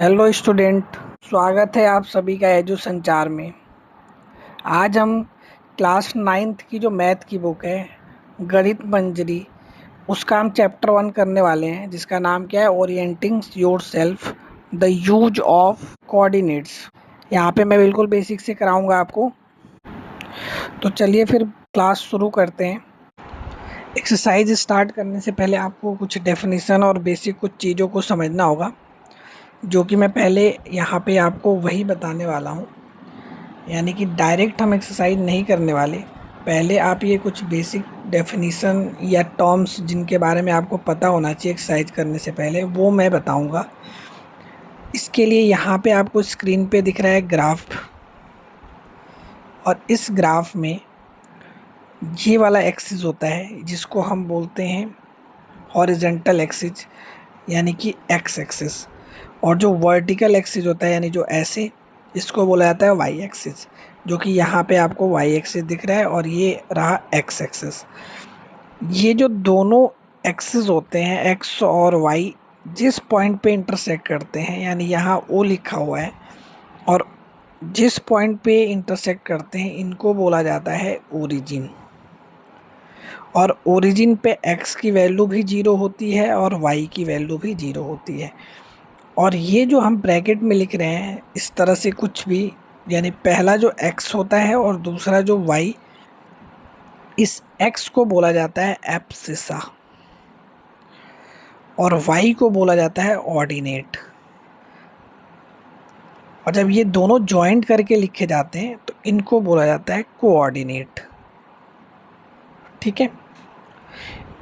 Hello student. स्वागत है आप सभी का एजू संचार में। आज हम क्लास 9th की जो मैथ की बुक है गणित मंजरी, उसका हम चैप्टर 1 करने वाले हैं, जिसका नाम क्या है, orienting yourself the use of coordinates. यहाँ पे मैं बिल्कुल बेसिक से कराऊंगा आपको। तो चलिए फिर क्लास शुरू करते हैं। एक्सरसाइज स्टार्ट करने से पहले आपको कुछ डेफिनेशन और बेसिक कुछ चीज़ों को समझना होगा, जो कि मैं पहले यहाँ पे आपको वही बताने वाला हूँ। यानी कि डायरेक्ट हम एक्सरसाइज नहीं करने वाले। पहले आप ये कुछ बेसिक डेफिनेशन या टर्म्स जिनके बारे में आपको पता होना चाहिए एक्सरसाइज करने से पहले, वो मैं बताऊंगा। इसके लिए यहाँ पे आपको स्क्रीन पे दिख रहा है ग्राफ, और इस ग्राफ में ये वाला एक्सिस होता है जिसको हम बोलते हैं हॉरिजॉन्टल एक्सिस, यानी कि एक्स एक्सिस। और जो वर्टिकल एक्सिस होता है, यानी जो ऐसे, इसको बोला जाता है वाई एक्सिस, जो कि यहाँ पे आपको वाई एक्सिस दिख रहा है, और ये रहा एक्स एक्सिस। ये जो दोनों एक्सिस होते हैं एक्स और वाई, जिस पॉइंट पे इंटरसेक्ट करते हैं, यानी यहाँ ओ लिखा हुआ है, और जिस पॉइंट पे इंटरसेक्ट करते हैं इनको बोला जाता है ओरिजिन। और ओरिजिन पे एक्स की वैल्यू भी जीरो होती है और वाई की वैल्यू भी जीरो होती है। और ये जो हम ब्रैकेट में लिख रहे हैं इस तरह से कुछ भी, यानी पहला जो x होता है और दूसरा जो y, इस x को बोला जाता है एब्सिसा और y को बोला जाता है ऑर्डिनेट। और जब ये दोनों ज्वाइंट करके लिखे जाते हैं तो इनको बोला जाता है कोऑर्डिनेट। ठीक है,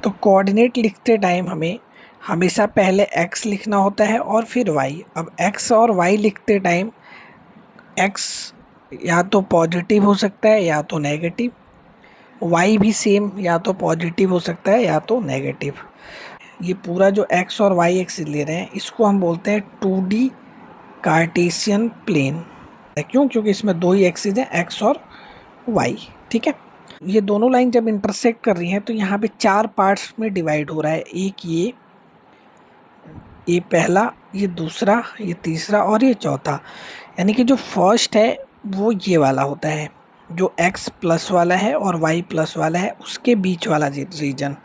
तो कोऑर्डिनेट लिखते टाइम हमें हमेशा पहले x लिखना होता है और फिर y। अब x और y लिखते टाइम x या तो पॉजिटिव हो सकता है या तो नेगेटिव, y भी सेम, या तो पॉजिटिव हो सकता है या तो नेगेटिव। ये पूरा जो x और y एक्सिस ले रहे हैं इसको हम बोलते हैं 2D कार्टेशियन प्लेन। क्यों? क्योंकि इसमें दो ही एक्सिस हैं, x और y। ठीक है, ये दोनों लाइन जब इंटरसेक्ट कर रही हैं तो यहाँ पे चार पार्ट्स में डिवाइड हो रहा है। एक ये पहला, ये दूसरा, ये तीसरा और ये चौथा। यानी कि जो फर्स्ट है वो ये वाला होता है, जो x प्लस वाला है और y प्लस वाला है, उसके बीच वाला रीजन।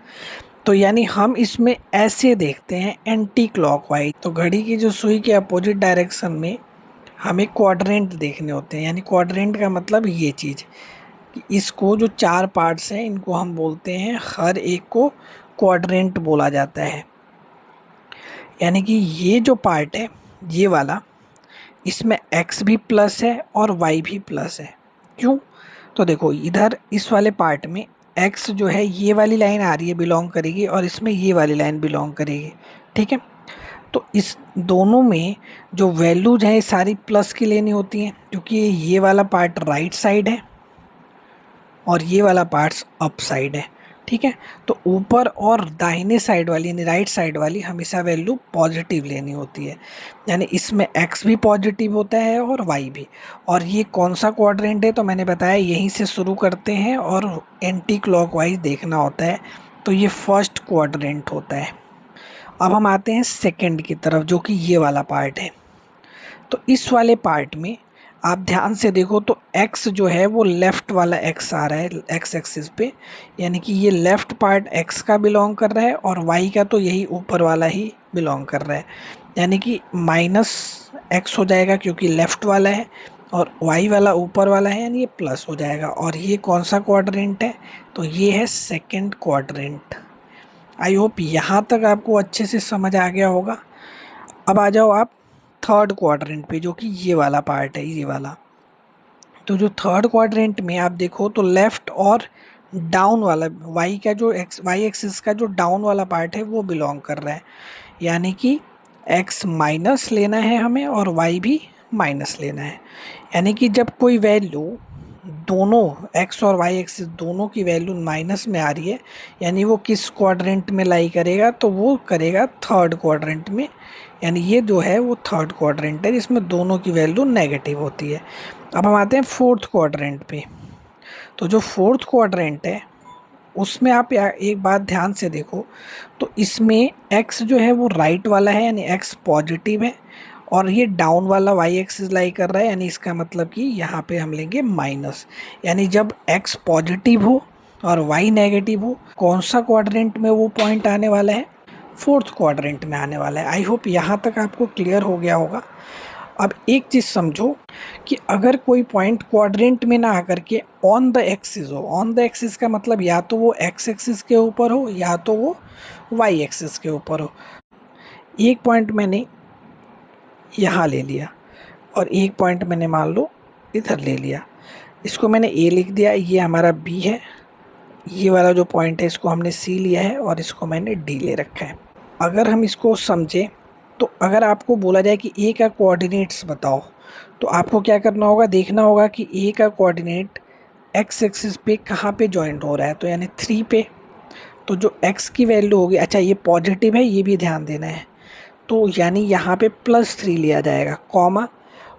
तो यानी हम इसमें ऐसे देखते हैं एंटी क्लॉकवाइज। तो घड़ी की जो सुई के अपोजिट डायरेक्शन में हमें क्वाड्रेंट देखने होते हैं। यानी क्वाड्रेंट का मतलब ये चीज़ कि इसको जो चार पार्ट्स हैं इनको हम बोलते हैं, हर एक को क्वाड्रेंट बोला जाता है। यानी कि ये जो पार्ट है ये वाला, इसमें x भी प्लस है और y भी प्लस है। क्यों? तो देखो इधर इस वाले पार्ट में x जो है ये वाली लाइन आ रही है, बिलोंग करेगी, और इसमें ये वाली लाइन बिलोंग करेगी। ठीक है, तो इस दोनों में जो वैल्यूज हैं सारी प्लस की लेनी होती हैं, क्योंकि ये वाला पार्ट राइट साइड है और ये वाला पार्ट अप साइड है। ठीक है, तो ऊपर और दाहिने साइड वाली यानी राइट साइड वाली हमेशा वैल्यू पॉजिटिव लेनी होती है। यानी इसमें x भी पॉजिटिव होता है और y भी। और ये कौन सा क्वाड्रेंट है तो मैंने बताया यहीं से शुरू करते हैं और एंटी क्लॉकवाइज देखना होता है। तो ये फर्स्ट क्वाड्रेंट होता है। अब हम आते हैं सेकंड की तरफ, जो कि ये वाला पार्ट है। तो इस वाले पार्ट में आप ध्यान से देखो तो x जो है वो लेफ्ट वाला x आ रहा है x एक्सिस पे, यानी कि ये लेफ्ट पार्ट x का बिलोंग कर रहा है और y का तो यही ऊपर वाला ही बिलोंग कर रहा है। यानी कि माइनस x हो जाएगा क्योंकि लेफ्ट वाला है, और y वाला ऊपर वाला है, यानी ये प्लस हो जाएगा। और ये कौन सा क्वाड्रेंट है तो ये है सेकेंड क्वाड्रेंट। आई होप यहाँ तक आपको अच्छे से समझ आ गया होगा। अब आ जाओ आप थर्ड क्वाड्रेंट पे, जो कि ये वाला पार्ट है, ये वाला। तो जो थर्ड क्वाड्रेंट में आप देखो तो लेफ्ट और डाउन वाला वाई का जो वाई एक्सिस का जो डाउन वाला पार्ट है वो बिलोंग कर रहा है। यानी कि एक्स माइनस लेना है हमें और वाई भी माइनस लेना है। यानी कि जब कोई वैल्यू दोनों एक्स और वाई एक्सिस दोनों की वैल्यू माइनस में आ रही है, यानी वो किस क्वाड्रेंट में लाई करेगा तो वो करेगा थर्ड क्वाड्रेंट में। यानी ये जो है वो थर्ड क्वाड्रेंट है जिसमें दोनों की वैल्यू नेगेटिव होती है। अब हम आते हैं फोर्थ क्वाड्रेंट पे। तो जो फोर्थ क्वाड्रेंट है उसमें आप एक बात ध्यान से देखो तो इसमें x जो है वो राइट वाला है, यानी x पॉजिटिव है, और ये डाउन वाला वाई एक्सिस लाई कर रहा है, यानी इसका मतलब कि यहाँ पे हम लेंगे माइनस। यानी जब एक्स पॉजिटिव हो और वाई नेगेटिव हो, कौन सा क्वाड्रेंट में वो पॉइंट आने वाला है? फोर्थ क्वाड्रेंट में आने वाला है। आई होप यहाँ तक आपको क्लियर हो गया होगा। अब एक चीज समझो कि अगर कोई पॉइंट क्वाड्रेंट में ना आकर के ऑन द एक्सिस हो, ऑन द एक्सिस का मतलब या तो वो एक्स एक्सिस के ऊपर हो या तो वो वाई एक्सिस के ऊपर हो। एक पॉइंट मैंने यहाँ ले लिया और एक पॉइंट मैंने मान लो इधर ले लिया, इसको मैंने ए लिख दिया, ये हमारा बी है, ये वाला जो पॉइंट है इसको हमने सी लिया है और इसको मैंने डी ले रखा है। अगर हम इसको समझें तो अगर आपको बोला जाए कि ए का कोऑर्डिनेट्स बताओ, तो आपको क्या करना होगा, देखना होगा कि ए का कोऑर्डिनेट एक्स एक्सिस पे कहाँ पे जॉइंट हो रहा है, तो यानी 3 पे। तो जो एक्स की वैल्यू होगी, अच्छा ये पॉजिटिव है ये भी ध्यान देना है, तो यानी यहाँ पे +3 लिया जाएगा, कॉमा।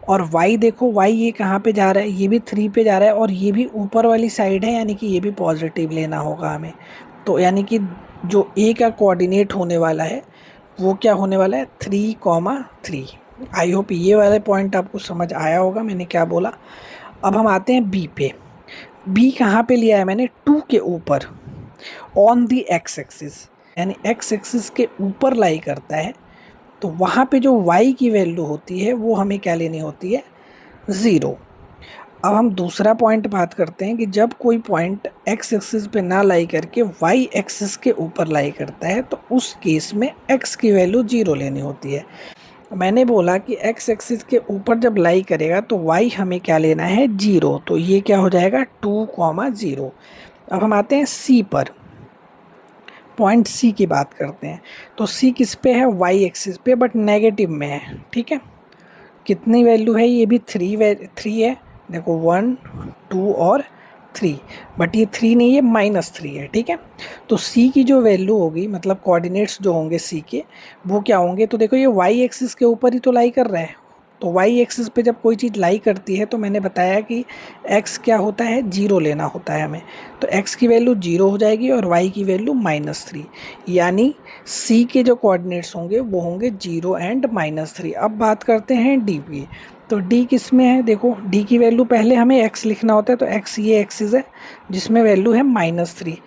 और y देखो, y ये कहाँ पे जा रहा है, ये भी 3 पे जा रहा है और ये भी ऊपर वाली साइड है, यानी कि ये भी पॉजिटिव लेना होगा हमें। तो यानी कि जो a का कोऑर्डिनेट होने वाला है वो क्या होने वाला है, 3,3। आई होप ये वाले पॉइंट आपको समझ आया होगा मैंने क्या बोला। अब हम आते हैं b पे। b कहाँ पे लिया है मैंने, 2 के ऊपर, ऑन दी एक्स एक्सिस, यानी एक्स एक्सिस के ऊपर लाई करता है। तो वहाँ पे जो y की वैल्यू होती है वो हमें क्या लेनी होती है, 0। अब हम दूसरा पॉइंट बात करते हैं कि जब कोई पॉइंट x एक्सिस पे ना लाई करके y एक्सिस के ऊपर लाई करता है तो उस केस में x की वैल्यू 0 लेनी होती है। मैंने बोला कि x एक्सिस के ऊपर जब लाई करेगा तो y हमें क्या लेना है, 0। तो ये क्या हो जाएगा, 2,0। अब हम आते हैं c पर, पॉइंट सी की बात करते हैं। तो सी किस पे है, वाई एक्सिस पे, बट नेगेटिव में है, ठीक है। कितनी वैल्यू है, ये भी 3 है, देखो 1 2 और 3, बट ये 3 नहीं है, -3 है, ठीक है। तो सी की जो वैल्यू होगी, मतलब कोऑर्डिनेट्स जो होंगे सी के, वो क्या होंगे, तो देखो ये वाई एक्सिस के ऊपर ही तो लाई कर रहा है। तो वाई एक्सिस पे जब कोई चीज़ लाई करती है तो मैंने बताया कि एक्स क्या होता है, 0 लेना होता है हमें। तो एक्स की वैल्यू 0 हो जाएगी और वाई की वैल्यू -3, यानी सी के जो कोऑर्डिनेट्स होंगे वो होंगे 0 एंड -3। अब बात करते हैं डी की। तो डी किस में है, देखो डी की वैल्यू पहले हमें एक्स लिखना होता है, तो एक्स ये एक्सिस है जिसमें वैल्यू है -3।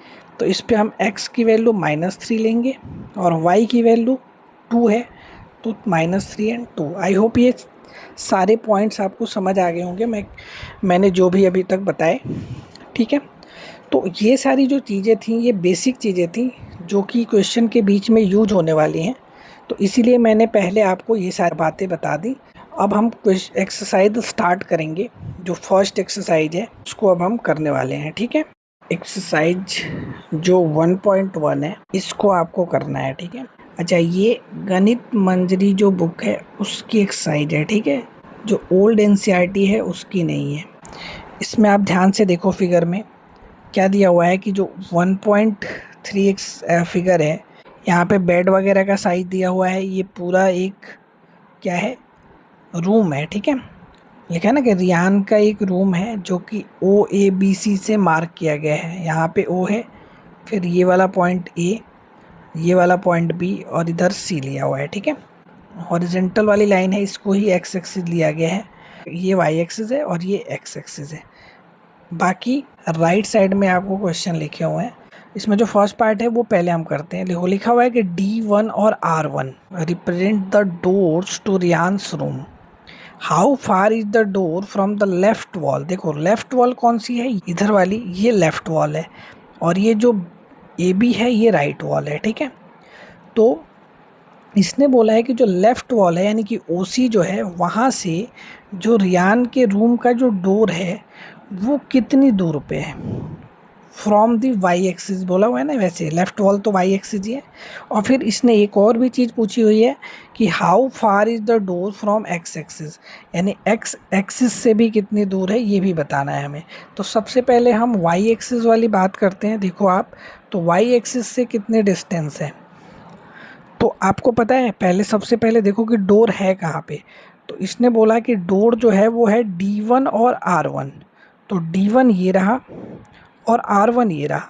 तो इस पे हम एक्स की वैल्यू -3 लेंगे और वाई की वैल्यू 2 है, तो -3 एंड 2। आई होप ये सारे पॉइंट्स आपको समझ आ गए होंगे मैंने जो भी अभी तक बताए, ठीक है। तो ये सारी जो चीज़ें थी ये बेसिक चीज़ें थी जो कि क्वेश्चन के बीच में यूज होने वाली हैं, तो इसीलिए मैंने पहले आपको ये सारी बातें बता दी। अब हम एक्सरसाइज स्टार्ट करेंगे। जो फर्स्ट एक्सरसाइज है उसको अब हम करने वाले हैं, ठीक है। एक्सरसाइज जो 1.1 है इसको आपको करना है, ठीक है। अच्छा, ये गणित मंजरी जो बुक है उसकी एक्सरसाइज है, ठीक है, जो ओल्ड एनसीईआरटी है उसकी नहीं है। इसमें आप ध्यान से देखो, फिगर में क्या दिया हुआ है कि जो 1.3x फिगर है, यहाँ पे बेड वगैरह का साइज दिया हुआ है, ये पूरा एक क्या है, रूम है, ठीक है। लिखा है ना कि रियान का एक रूम है जो कि OABC से मार्क किया गया है। यहाँ पे O है, फिर ये वाला पॉइंट A, ये वाला पॉइंट B और इधर C लिया हुआ है, ठीक है। हॉरिजेंटल वाली लाइन है, इसको ही एक्स एक्सिस लिया गया है, ये वाई एक्सिस है और ये एक्स एक्सिस है। बाकी राइट साइड में आपको क्वेश्चन लिखे हुए हैं। इसमें जो फर्स्ट पार्ट है वो पहले हम करते हैं। देखो लिखा हुआ है कि D1 और R1 represent the doors to Ryan's room. How far is the door from the left wall. देखो लेफ्ट वॉल कौन सी है, इधर वाली, ये लेफ्ट वॉल है और ये जो AB है ये राइट वॉल है, ठीक है। तो इसने बोला है कि जो लेफ्ट वॉल है यानी कि OC जो है वहाँ से जो रियान के रूम का जो डोर है वो कितनी दूर पे है, फ्रॉम दी वाई एक्सिस बोला हुआ है ना, वैसे लेफ्ट वॉल तो वाई एक्सिस ही है। और फिर इसने एक और भी चीज़ पूछी हुई है कि how far is the door from x axis, यानी एक्स एक्सिस से भी कितनी दूर है ये भी बताना है हमें। तो सबसे पहले हम वाई एक्सिस वाली बात करते हैं। देखो आप, तो वाई एक्सिस से कितने डिस्टेंस है, तो आपको पता है, पहले सबसे पहले देखो कि डोर है कहाँ पे। तो इसने बोला कि डोर जो है वो है D1 और R1। तो D1 ये रहा और R1 ये रहा।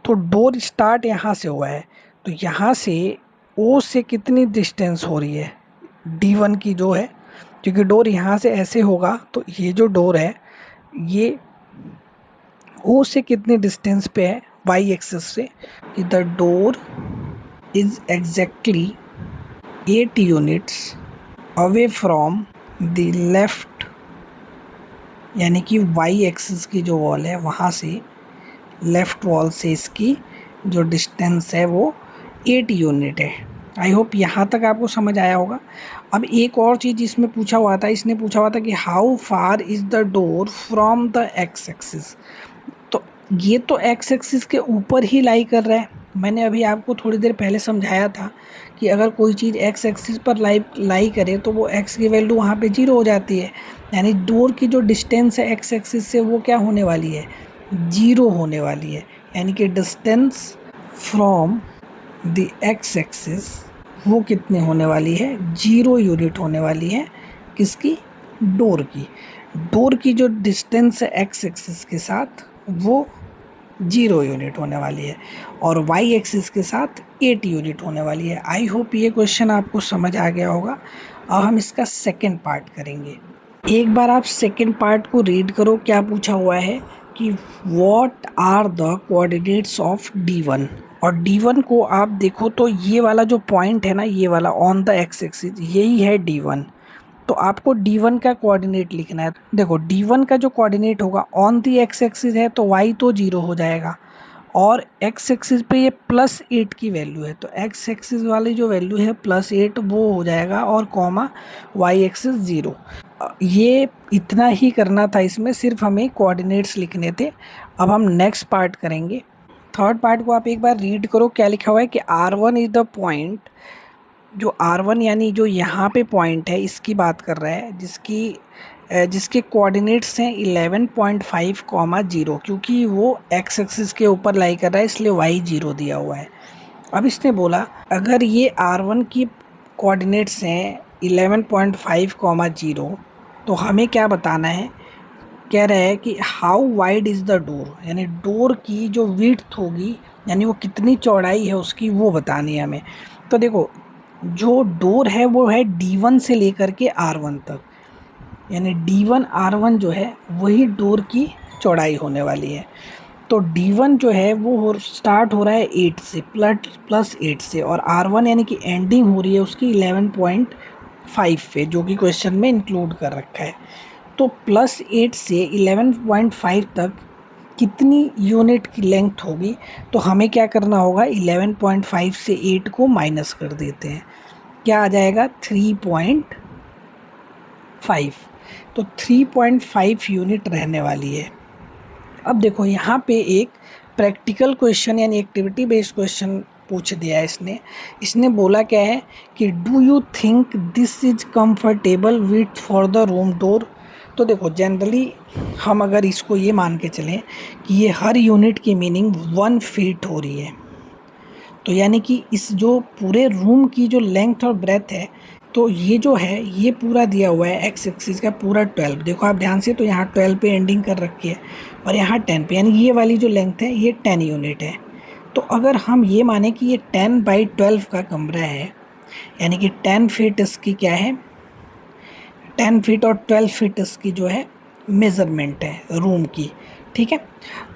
तो डोर स्टार्ट यहाँ से हुआ है, तो यहाँ से O से कितनी डिस्टेंस हो रही है, D1 की जो है, क्योंकि डोर यहाँ से ऐसे होगा तो ये जो डोर है ये O से कितने डिस्टेंस पे है y एक्सिस से, कि the door is exactly 8 units away from the left, यानी कि y एक्सिस की जो वॉल है वहाँ से लेफ्ट वॉल से इसकी जो डिस्टेंस है वो 8 यूनिट है। आई होप यहाँ तक आपको समझ आया होगा। अब एक और चीज़ इसमें पूछा हुआ था, इसने पूछा हुआ था कि how far is the door from the x axis. तो ये तो एक्स एक्सिस के ऊपर ही लाई कर रहा है। मैंने अभी आपको थोड़ी देर पहले समझाया था कि अगर कोई चीज़ एक्स एक्सिस पर लाई करे तो वो एक्स की वैल्यू वहाँ पे 0 हो जाती है, यानी डोर की जो डिस्टेंस है एक्स एक्सिस से वो क्या होने वाली है, 0 होने वाली है। यानी कि distance from the x axis वो कितने होने वाली है, 0 यूनिट होने वाली है। किसकी, डोर की। डोर की जो डिस्टेंस है एक्स एक्सिस के साथ वो 0 यूनिट होने वाली है और वाई एक्सिस के साथ 8 यूनिट होने वाली है। आई होप ये क्वेश्चन आपको समझ आ गया होगा। अब हम इसका सेकंड पार्ट करेंगे। एक बार आप सेकंड पार्ट को रीड करो, क्या पूछा हुआ है कि what are the coordinates of D1। और D1 को आप देखो तो ये वाला जो पॉइंट है ना, ये वाला ऑन द एक्स एक्सिस, यही है D1। तो आपको D1 का कोऑर्डिनेट लिखना है। देखो D1 का जो कोऑर्डिनेट होगा ऑन दी एक्स एक्सिस है तो y तो 0 हो जाएगा, और एक्स एक्सिस पे ये +8 की वैल्यू है तो एक्स एक्सिस वाली जो वैल्यू है +8 वो हो जाएगा, और कॉमा वाई एक्सिस 0। ये इतना ही करना था, इसमें सिर्फ हमें कोऑर्डिनेट्स लिखने थे। अब हम नेक्स्ट पार्ट करेंगे। थर्ड पार्ट को आप एक बार रीड करो, क्या लिखा हुआ है कि R1 इज द पॉइंट, जो R1 यानी जो यहाँ पे पॉइंट है इसकी बात कर रहा है, जिसके कोऑर्डिनेट्स हैं 11.5, 0, क्योंकि वो एक्स एक्सिस के ऊपर लाई कर रहा है इसलिए y 0 दिया हुआ है। अब इसने बोला अगर ये R1 की कोऑर्डिनेट्स हैं 11.5, 0, तो हमें क्या बताना है, कह रहा है कि how wide is the door, यानी डोर की जो विड्थ होगी, यानी वो कितनी चौड़ाई है उसकी, वो बतानी है हमें। तो देखो जो डोर है वो है D1 से लेकर के R1 तक, यानी D1 R1 जो है वही डोर की चौड़ाई होने वाली है। तो D1 जो है वो स्टार्ट हो रहा है 8 से, प्लस 8 से, और R1 यानी कि एंडिंग हो रही है उसकी 11.5 पे, जो कि क्वेश्चन में इंक्लूड कर रखा है। तो +8 से 11.5 तक कितनी यूनिट की लेंथ होगी, तो हमें क्या करना होगा, 11.5 से 8 को माइनस कर देते हैं, क्या आ जाएगा 3.5। तो 3.5 यूनिट रहने वाली है। अब देखो यहाँ पे एक प्रैक्टिकल क्वेश्चन यानी एक्टिविटी बेस्ड क्वेश्चन पूछ दिया है इसने। इसने बोला क्या है कि do you think this is comfortable with for the room door. तो देखो जनरली हम अगर इसको ये मान के चलें कि ये हर यूनिट की मीनिंग 1 फीट हो रही है, तो यानी कि इस जो पूरे रूम की जो लेंथ और ब्रेथ है, तो ये जो है ये पूरा दिया हुआ है एक्स एक्सिस का पूरा 12। देखो आप ध्यान से, तो यहाँ 12 पे एंडिंग कर रखी है और यहाँ 10 पे, यानी ये वाली जो लेंथ है ये 10 यूनिट है। तो अगर हम ये माने कि ये 10/12 का कमरा है, यानी कि 10 फीट इसकी क्या है, 10 फीट और 12 फीट इसकी जो है मेज़रमेंट है रूम की, ठीक है।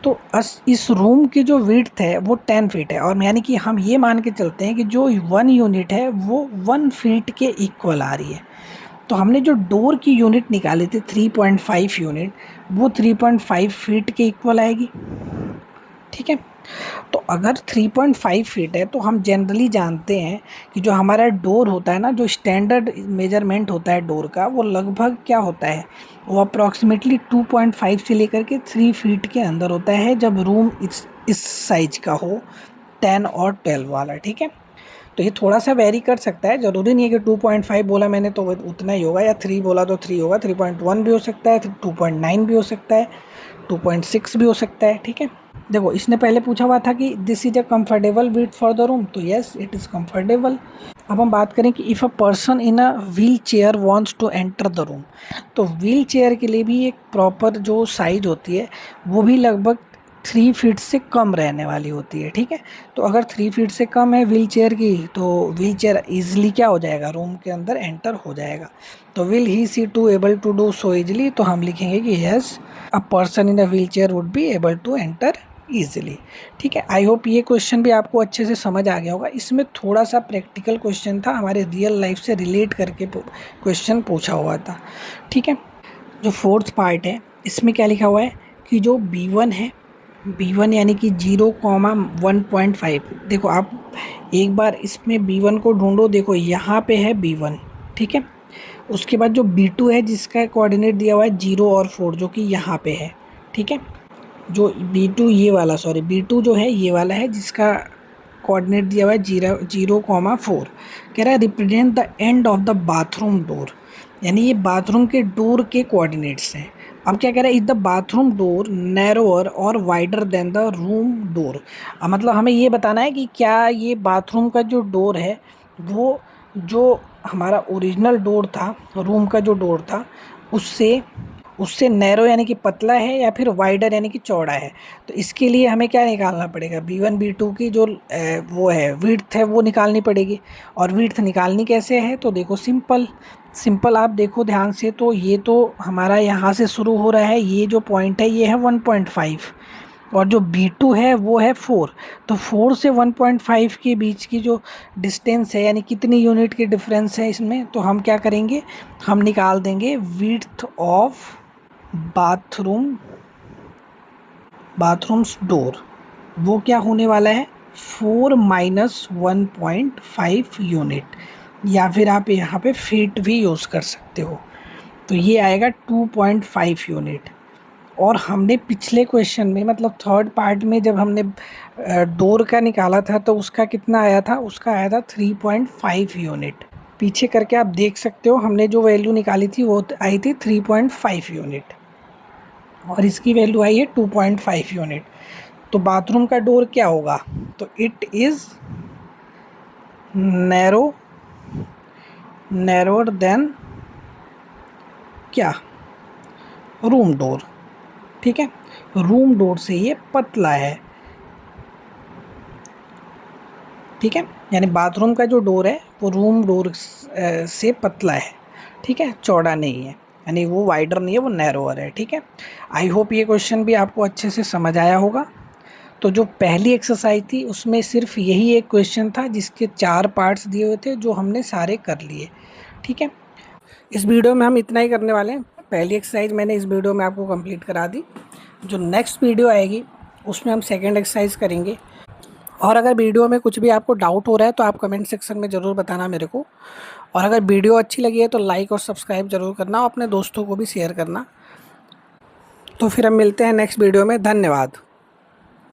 तो इस रूम की जो विड्थ है वो 10 फीट है, और यानी कि हम ये मान के चलते हैं कि जो 1 यूनिट है वो 1 फीट के इक्वल आ रही है। तो हमने जो डोर की यूनिट निकाली थी 3.5 यूनिट, वो 3.5 फीट के इक्वल आएगी, ठीक है। तो अगर 3.5 फीट है तो हम जनरली जानते हैं कि जो हमारा डोर होता है ना, जो स्टैंडर्ड मेजरमेंट होता है डोर का, वो लगभग क्या होता है, वो अप्रॉक्सीमेटली 2.5 से लेकर के 3 फीट के अंदर होता है जब रूम इस साइज का हो, 10 और 12 वाला, ठीक है। तो ये थोड़ा सा वेरी कर सकता है, ज़रूरी नहीं है कि 2.5 बोला मैंने तो उतना ही होगा, या 3 बोला तो 3 होगा, 3.1 भी हो सकता है, 2.9 भी हो सकता है, 2.6 भी हो सकता है, ठीक है। देखो इसने पहले पूछा हुआ था कि this is a comfortable with for the room, तो यस इट इज़ कंफर्टेबल। अब हम बात करें कि if a person in a wheelchair wants to enter the room, तो व्हील चेयर के लिए भी एक प्रॉपर जो साइज होती है वो भी लगभग 3 फीट से कम रहने वाली होती है, ठीक है। तो अगर 3 फीट से कम है व्हील चेयर की, तो व्हील चेयर ईजिली क्या हो जाएगा, रूम के अंदर एंटर हो जाएगा। तो will he see to able to do so easily, तो हम लिखेंगे कि yes a person in a wheelchair would be able to enter easily, ठीक है। आई होप ये क्वेश्चन भी आपको अच्छे से समझ आ गया होगा। इसमें थोड़ा सा प्रैक्टिकल क्वेश्चन था, हमारे रियल लाइफ से रिलेट करके क्वेश्चन पूछा हुआ था, ठीक है। जो फोर्थ पार्ट है इसमें क्या लिखा हुआ है कि जो B1 है, B1 यानी कि 0,1.5। देखो आप एक बार इसमें B1 को ढूंढो, देखो यहाँ पे है B1, ठीक है। उसके बाद जो B2 है जिसका कोऑर्डिनेट दिया हुआ है 0 और 4, जो कि यहाँ पे है, ठीक है। जो B2 ये वाला, सॉरी B2 जो है ये वाला है जिसका कोऑर्डिनेट दिया हुआ है 0,4। कह रहा है represent the end of the bathroom door, यानी ये बाथरूम के डोर के कोऑर्डिनेट्स हैं। अब क्या कह रहा है, is the bathroom door narrower और wider than the room door. मतलब हमें ये बताना है कि क्या ये बाथरूम का जो डोर है वो जो हमारा ओरिजिनल डोर था, रूम का जो डोर था, उससे उससे नैरो यानी कि पतला है या फिर वाइडर यानी कि चौड़ा है। तो इसके लिए हमें क्या निकालना पड़ेगा, B1 B2 की जो वो है विड्थ है वो निकालनी पड़ेगी। और विड्थ निकालनी कैसे है, तो देखो सिंपल सिंपल आप देखो ध्यान से, तो ये तो हमारा यहाँ से शुरू हो रहा है, ये जो पॉइंट है ये है 1.5, और जो B2 है वो है 4। तो 4 से 1.5 के बीच की जो डिस्टेंस है, यानी कितनी यूनिट की डिफरेंस है इसमें, तो हम क्या करेंगे, हम निकाल देंगे विड्थ ऑफ बाथरूम्स डोर। वो क्या होने वाला है, 4 माइनस 1.5 यूनिट, या फिर आप यहाँ पे फीट भी यूज़ कर सकते हो। तो ये आएगा 2.5 यूनिट। और हमने पिछले क्वेश्चन में मतलब थर्ड पार्ट में जब हमने डोर का निकाला था तो उसका कितना आया था, उसका आया था 3.5 यूनिट। पीछे करके आप देख सकते हो, हमने जो वैल्यू निकाली थी वो आई थी 3.5 यूनिट, और इसकी वैल्यू आई है 2.5 यूनिट। तो बाथरूम का डोर क्या होगा, तो इट इज नैरो नैरोर देन क्या, रूम डोर, ठीक है। रूम डोर से ये पतला है, ठीक है। यानी बाथरूम का जो डोर है वो रूम डोर से पतला है, ठीक है, चौड़ा नहीं है, यानी वो वाइडर नहीं है, वो नैरोअर है, ठीक है। आई होप ये क्वेश्चन भी आपको अच्छे से समझ आया होगा। तो जो पहली एक्सरसाइज थी उसमें सिर्फ यही एक क्वेश्चन था जिसके 4 पार्ट्स दिए हुए थे, जो हमने सारे कर लिए, ठीक है। इस वीडियो में हम इतना ही करने वाले हैं। पहली एक्सरसाइज मैंने इस वीडियो में आपको कंप्लीट करा दी। जो नेक्स्ट वीडियो आएगी उसमें हम सेकेंड एक्सरसाइज करेंगे। और अगर वीडियो में कुछ भी आपको डाउट हो रहा है तो आप कमेंट सेक्शन में ज़रूर बताना मेरे को। और अगर वीडियो अच्छी लगी है तो लाइक और सब्सक्राइब ज़रूर करना और अपने दोस्तों को भी शेयर करना। तो फिर हम मिलते हैं नेक्स्ट वीडियो में। धन्यवाद।